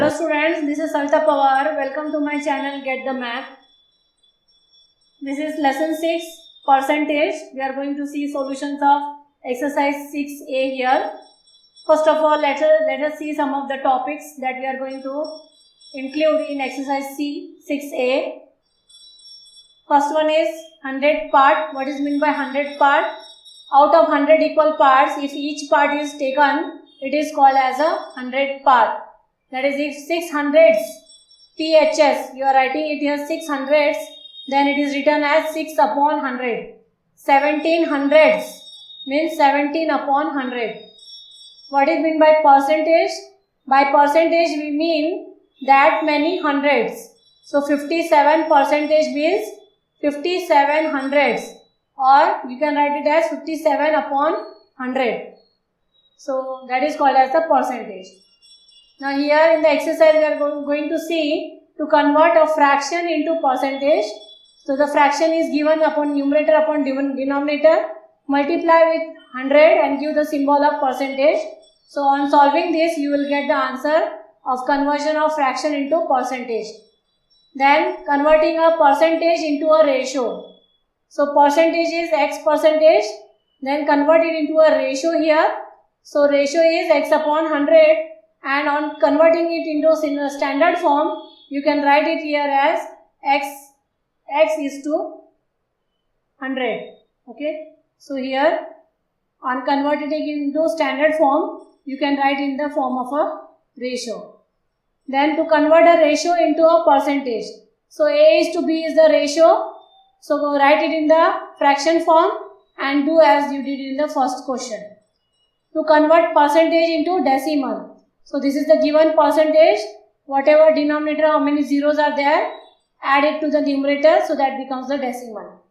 Hello students, this is Salta Pawar. Welcome to my channel Get the Math. This is lesson 6 percentage. We are going to see solutions of exercise 6a here. First of all, let us see some of the topics that we are going to include in exercise 6a. First one is 100 part. What is meant by 100 part? Out of 100 equal parts, if each part is taken, it is called as a 100 part. That is, if 6 hundreds THS, you are writing it here 6 hundreds, then it is written as 6 upon 100. 17 hundreds means 17 upon 100. What is meant by percentage? By percentage we mean that many hundreds. So 57 percentage means 57 hundreds, or you can write it as 57 upon 100. So that is called as the percentage. Now here in the exercise we are going to see to convert a fraction into percentage. So the fraction is given upon numerator upon denominator, multiply with 100 and give the symbol of percentage. So on solving this you will get the answer of conversion of fraction into percentage. Then converting a percentage into a ratio. So percentage is x percentage, then convert it into a ratio here. So ratio is x upon 100. And on converting it into standard form, you can write it here as x is to 100. Okay. So here on converting it into standard form, you can write in the form of a ratio. Then to convert a ratio into a percentage. So a is to b is the ratio. So go write it in the fraction form and do as you did in the first question. To convert percentage into decimal. So this is the given percentage, whatever denominator, how many zeros are there, add it to the numerator, so that becomes the decimal.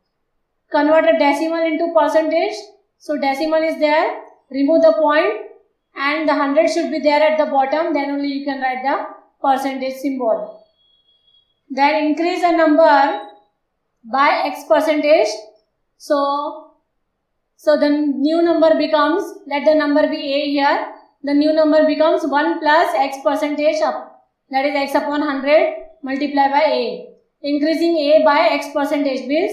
Convert a decimal into percentage. So decimal is there, remove the point and the 100 should be there at the bottom, then only you can write the percentage symbol. Then increase a number by x percentage. So the new number becomes, let the number be a here. The new number becomes 1 plus x percentage up, that is x upon 100 multiplied by a. Increasing a by x percentage means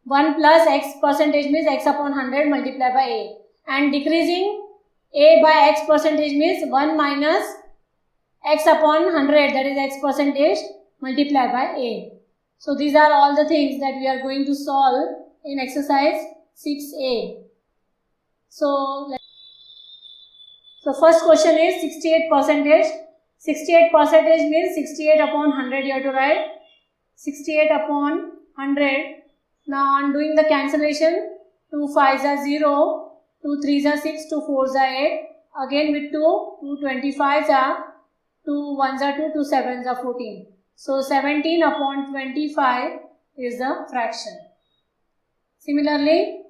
1 plus x percentage means x upon 100 multiplied by a. And decreasing a by x percentage means 1 minus x upon 100, that is x percentage multiplied by a. So these are all the things that we are going to solve in exercise 6a. So first question is 68 percentage. 68 percentage means 68 upon 100 you have to write. 68 upon 100. Now on doing the cancellation, 2 5s are 0, 2 3s are 6, 2 4s are 8. Again with 2 25s are 2 1s are 2, 2 7s are 14. So 17 upon 25 is the fraction. Similarly,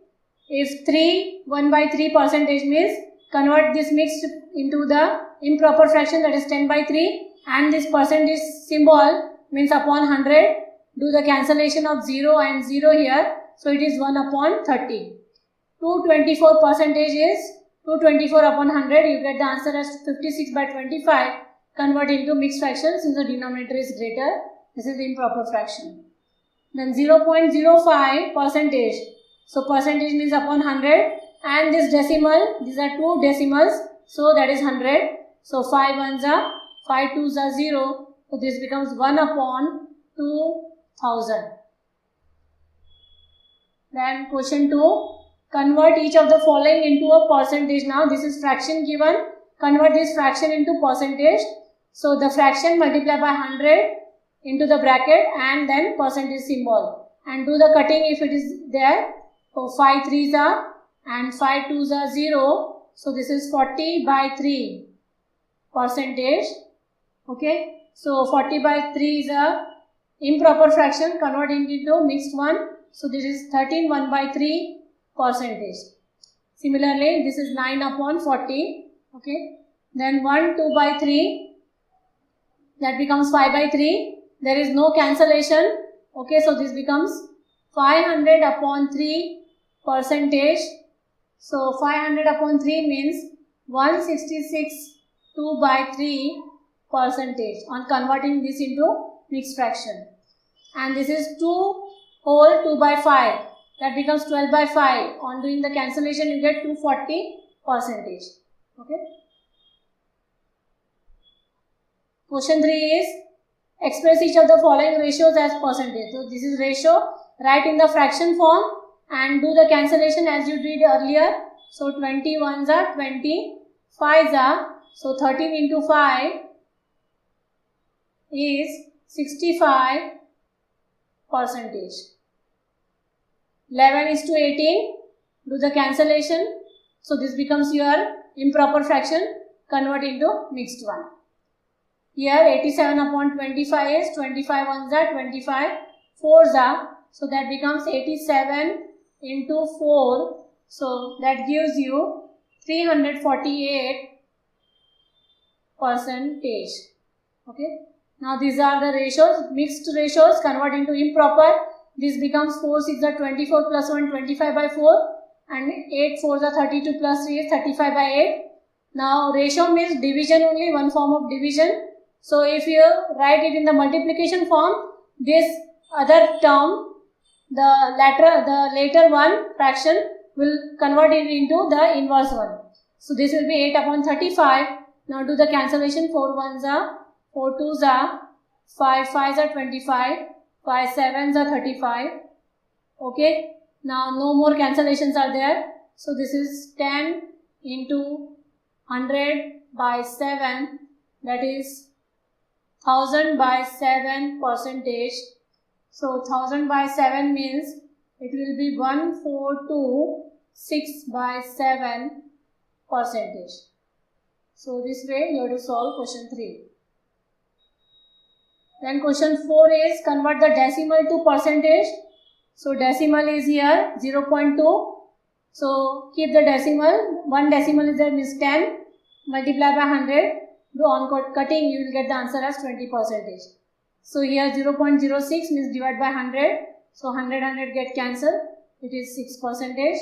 if 3 1 by 3 percentage means convert this mixed into the improper fraction, that is 10 by 3, and this percentage symbol means upon 100. Do the cancellation of 0 and 0 here. So it is 1 upon 30. 224 percentage is 224 upon 100. You get the answer as 56 by 25. Convert into mixed fraction since the denominator is greater. This is the improper fraction. Then 0.05 percentage. So percentage means upon 100. And this decimal, these are two decimals, so that is 100. So 5 ones are, 5 twos are 0. So this becomes 1 upon 2000. Then question 2. Convert each of the following into a percentage. Now this is fraction given. Convert this fraction into percentage. So the fraction multiply by 100 into the bracket and then percentage symbol. And do the cutting if it is there. So 5 3s are and 5 2s are 0. So this is 40 by 3 percentage. Okay. So 40 by 3 is a improper fraction, convert it into mixed one. So this is 13 1 by 3 percentage. Similarly, this is 9 upon 40. Okay. Then 1 2 by 3, that becomes 5 by 3. There is no cancellation. Okay. So this becomes 500 upon 3 percentage. So 500 upon 3 means 166 2 by 3 percentage on converting this into mixed fraction. And this is 2 whole 2 by 5. That becomes 12 by 5. On doing the cancellation, you get 240 percentage. Okay. Question 3 is express each of the following ratios as percentage. So this is ratio. Write in the fraction form and do the cancellation as you did earlier. So 20 ones are 20, 5s are, so 13 into 5 is 65 percentage. 11 is to 18, do the cancellation. So this becomes your improper fraction, convert into mixed one. Here 87 upon 25 is 25 ones are 25, 4s are, so that becomes 87 into 4, so that gives you 348 percentage. Okay. Now these are the ratios, mixed ratios convert into improper. This becomes 4 6 are 24 plus 1 25 by 4 and 8 4s are 32 plus 3 is 35 by 8. Now ratio means division only, one form of division. So if you write it in the multiplication form, this other term, the later one fraction will convert it into the inverse one. So this will be 8 upon 35. Now do the cancellation. 4 1s are, 4 2s are, 5 5s are 25, 5 7s are 35. Okay. Now no more cancellations are there. So this is 10 into 100 by 7, that is 1000 by 7 percentage. So 1000 by 7 means it will be 1426 by 7 percentage. So this way you have to solve question 3. Then question 4 is convert the decimal to percentage. So decimal is here 0.2. So keep the decimal. One decimal is there, means 10. Multiply by 100. Do on cutting, you will get the answer as 20 percentage. So here 0.06 means divide by 100. So 100 get cancelled. It is 6 percentage.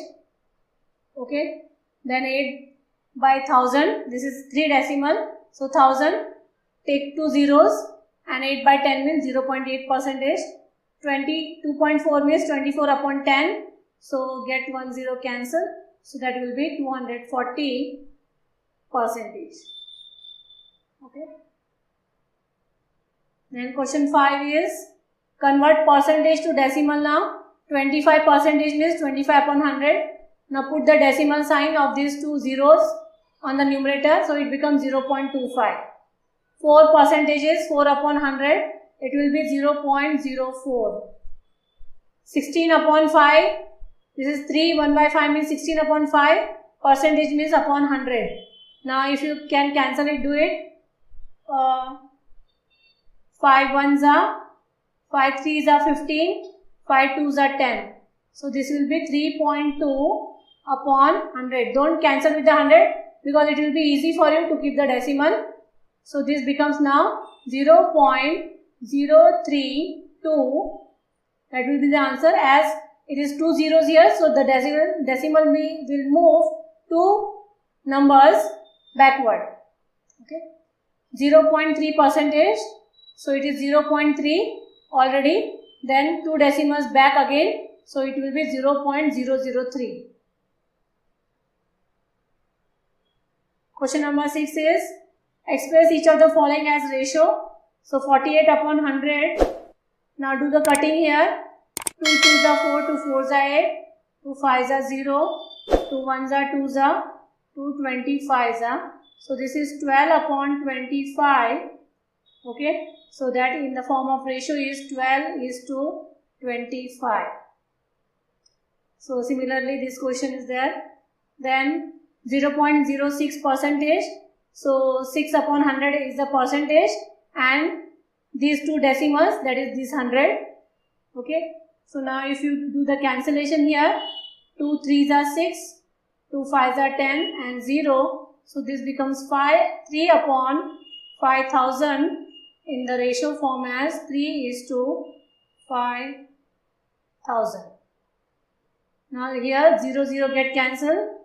Okay. Then 8 by 1000. This is 3 decimal. So 1000. Take 2 zeros. And 8 by 10 means 0.8 percentage. 22.4 means 24 upon 10. So get 1 0 cancel. So that will be 240 percentage. Okay. Then question 5 is convert percentage to decimal now. 25 percentage means 25 upon 100. Now put the decimal sign of these 2 zeros on the numerator. So it becomes 0.25. 4 percentages, 4 upon 100. It will be 0.04. 16 upon 5. This is 3. 1 by 5 means 16 upon 5. Percentage means upon 100. Now if you can cancel it, do it. 5 1s are, 5 3s are 15, 5 2s are 10. So this will be 3.2 upon 100. Don't cancel with the 100 because it will be easy for you to keep the decimal. So this becomes now 0.032. That will be the answer, as it is 2 zeros here. So the decimal will move 2 numbers backward. Okay. 0.3 percentage. So it is 0.3 already. Then 2 decimals back again. So it will be 0.003. Question number 6 is express each of the following as ratio. So 48 upon 100. Now do the cutting here. 2 2s are 4, 2 4s are 8, 2 5s are 0, 2 1s are 2s are, 2 25s are. So this is 12 upon 25. Okay. So that in the form of ratio is 12 is to 25. So similarly this question is there. Then 0.06 percentage. So 6 upon 100 is the percentage, and these 2 decimals, that is this 100. Okay. So now if you do the cancellation here, 2 3s are 6, 2 5s are 10 and 0. So this becomes 3 upon 5000 in the ratio form as 3 is to 5000. Now here 0 0 get cancelled.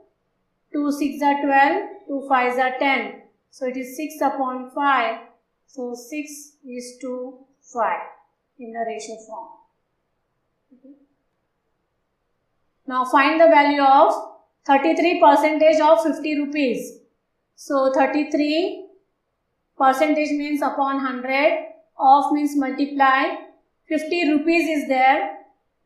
2 6 are 12, 2 5s are 10. So it is 6 upon 5 So 6:5 in the ratio form. Okay. Now find the value of 33% of 50 rupees. So 33% means upon 100, of means multiply, 50 rupees is there.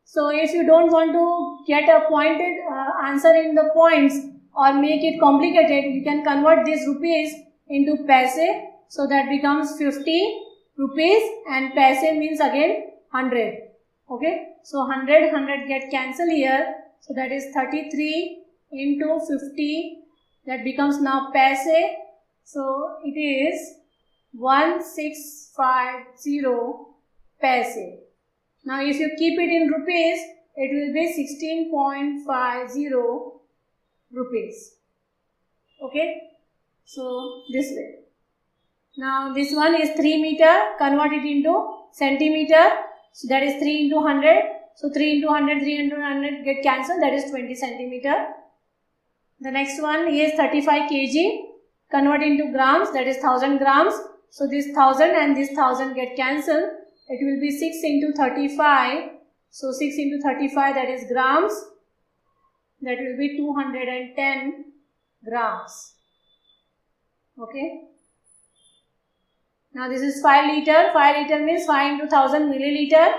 So if you don't want to get a pointed answer in the points or make it complicated, you can convert these rupees into paise. So that becomes 50 rupees and paise means again 100. Okay. So 100 get cancelled here. So that is 33 into 50. That becomes now paise. So it is 1650 paise. Now if you keep it in rupees, it will be 16.50 rupees. Okay. So this way. Now this one is 3 meter, convert it into centimeter. So that is 3 into 100. So 3 into 100, 3 into 100 get cancelled, that is 20 centimeter. The next one is 35 kg, convert into grams, that is 1000 grams. So this 1000 and this 1000 get cancelled. It will be 6 into 35. So 6 into 35, that is grams. That will be 210 grams. Okay. Now this is 5 liter. 5 liter means 5 into 1000 milliliter.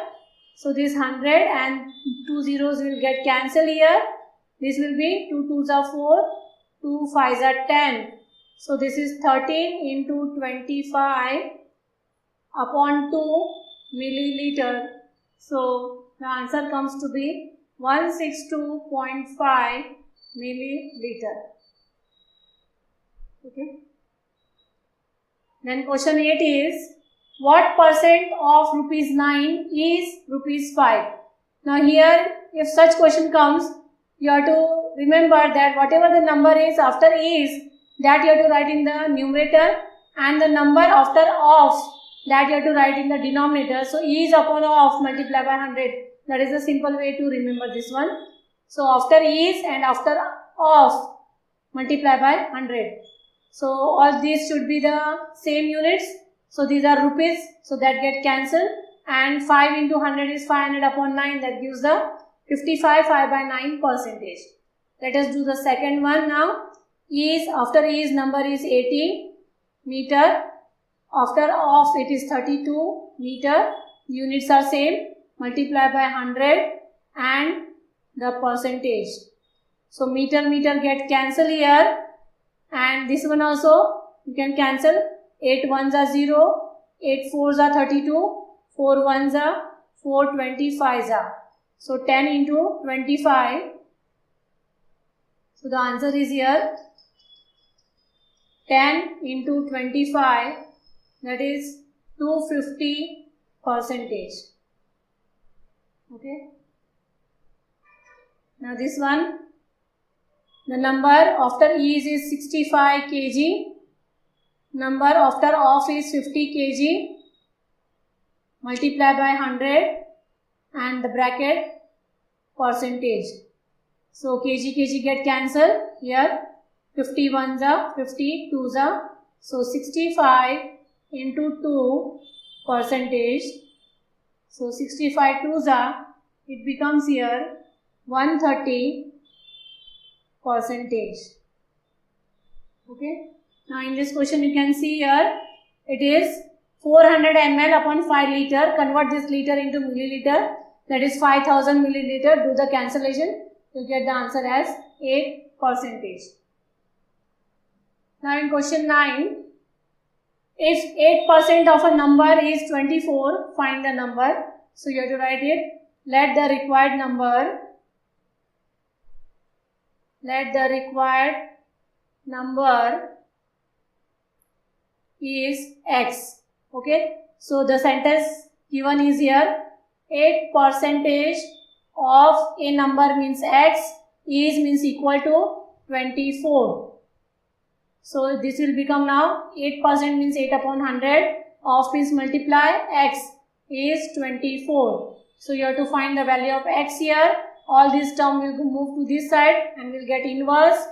So this 100 and 2 zeros will get cancelled here. This will be 2 2s are 4, 2 5s are 10. So this is 13 into 25 upon 2 milliliter. So the answer comes to be 162.5 milliliter. Okay. Then question 8 is, what percent of rupees 9 is rupees 5? Now here, if such question comes, you have to remember that whatever the number is after is, that you have to write in the numerator, and the number after of, that you have to write in the denominator. So is upon of multiply by 100. That is the simple way to remember this one. So after is and after of multiply by 100. So all these should be the same units. So these are rupees, so that get cancelled, and 5 into 100 is 500 upon 9, that gives the 55 5 by 9 percentage. Let us do the second one now. Is, after is number is 80 meter, after of it is 32 meter, units are same, multiply by 100 and the percentage. So meter get cancelled here, and this one also you can cancel. 8 1s are 0, 8 4s are 32, 4 1s are 4 25s are. So 10 into 25. So the answer is here 10 into 25, that is 250 percentage. Okay. Now this one, the number after is 65 kg. Number after of is 50 kg. Multiply by 100 and the bracket percentage. So kg get cancelled here. 50 1s are 50 2s are. So 65 into 2 percentage. So 65 2s are, it becomes here 130 percentage. Okay. Now in this question you can see here it is 400 ml upon 5 liter. Convert this liter into milliliter. That is 5000 milliliter. Do the cancellation. You get the answer as 8%. Now in question 9, if 8% of a number is 24, find the number. So you have to write it. Let the required number is x. Okay. So the sentence given is here. 8% of a number means x, is means equal to 24. So this will become now 8% means 8 upon 100, of means multiply, x is 24. So you have to find the value of x here. All this term will move to this side and will get inverse,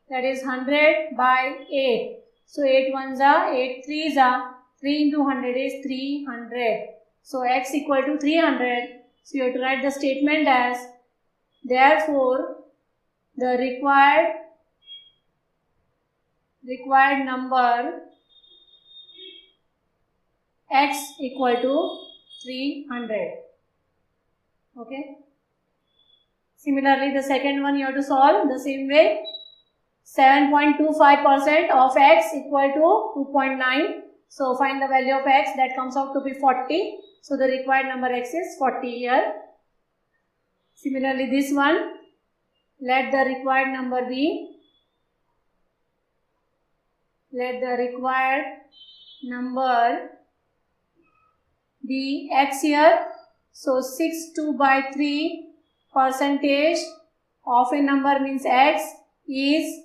that is 100 by 8. So 8 1s are 8 3s are 3 into 100 is 300. So x equal to 300. So you have to write the statement as, therefore the required number x equal to 300. Okay. Similarly, the second one you have to solve the same way. 7.25% of x equal to 2.9. So find the value of x, that comes out to be 40. So the required number x is 40 here. Similarly, this one, let the required number be x here. So 62/3 percentage of a number means x is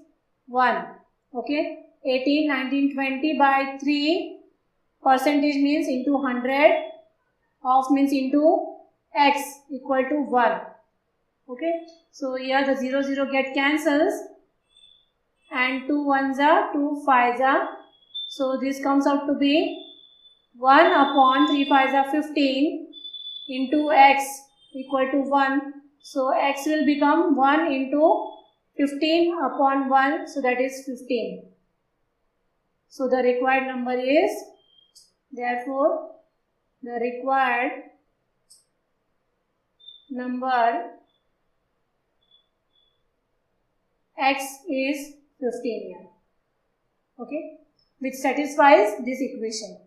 1. Okay. 18, 19, 20/3 percentage means into 100, of means into x equal to 1. Okay. So here the 0, 0 get cancels and 2 1s are 2 5s are. So this comes out to be 1 upon 3 5s are 15 into x equal to 1. So x will become 1 into 15 upon 1. So that is 15. So the required number is, therefore the required number x is 15 here. Okay, which satisfies this equation.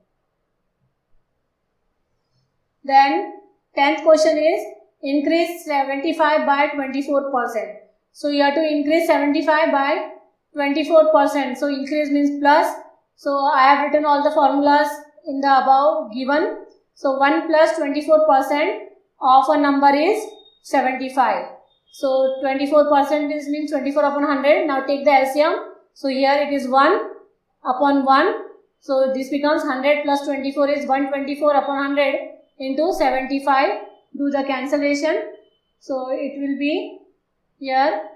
Then 10th question is, increase 75 by 24%. So you have to increase 75 by 24%. So increase means plus. So I have written all the formulas in the above given. So 1 plus 24% of a number is 75. So 24% means 24 upon 100. Now take the LCM. So here it is 1 upon 1. So this becomes 100 plus 24 is 124 upon 100 into 75. Do the cancellation. So it will be here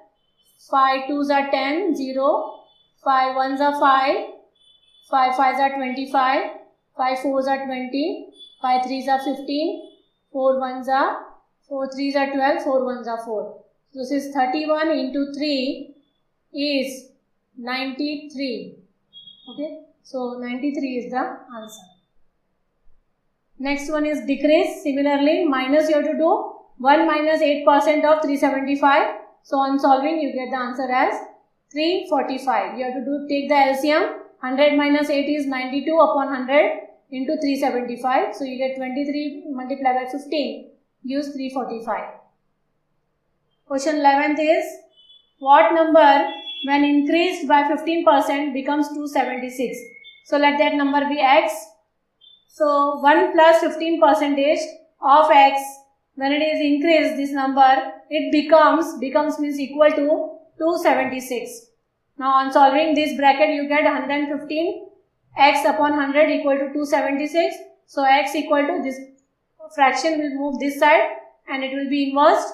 5 2s are 10, 0, 5 1s are 5, 5 5s are 25, 5 4s are 20, 5 3s are 15, 4 1s are 4 3s are 12, 4 1s are 4. So this is 31 into 3 is 93. Okay, so 93 is the answer. Next one is decrease. Similarly, minus you have to do 1 minus 8% of 375. So on solving, you get the answer as 345. You have to take the LCM. 100 minus 8 is 92 upon 100 into 375. So you get 23 multiplied by 15. Use 345. Question 11th is, what number when increased by 15% becomes 276? So let that number be x. So 1 plus 15% of x, when it is increased, this number, it becomes means equal to 276. Now on solving this bracket, you get 115 x upon 100 equal to 276. So x equal to this fraction will move this side and it will be inversed.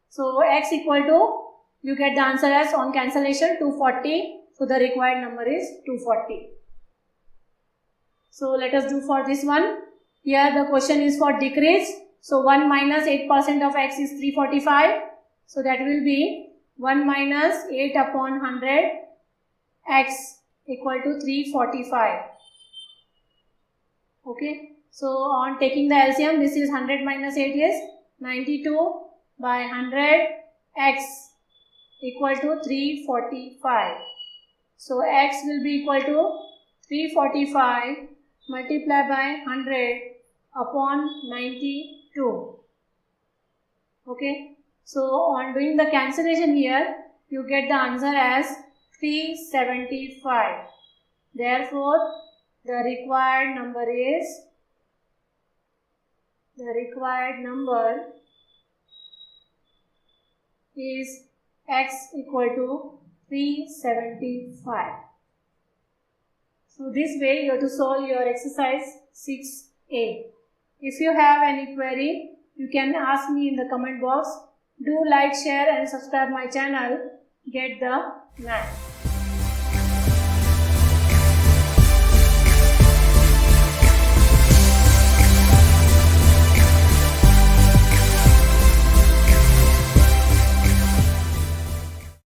So x equal to, you get the answer as on cancellation 240. So the required number is 240. So let us do for this one. Here the question is for decrease. So 1 minus 8% of x is 345. So that will be 1 minus 8 upon 100 x equal to 345. Okay. So on taking the LCM, this is 100 minus 8 is 92 by 100 x equal to 345. So x will be equal to 345 multiplied by 100 upon 92. Okay. So on doing the cancellation here, you get the answer as 375. Therefore, the required number is x equal to 375. So this way you have to solve your exercise 6A. If you have any query, you can ask me in the comment box. Do like, share and subscribe my channel. Get the math.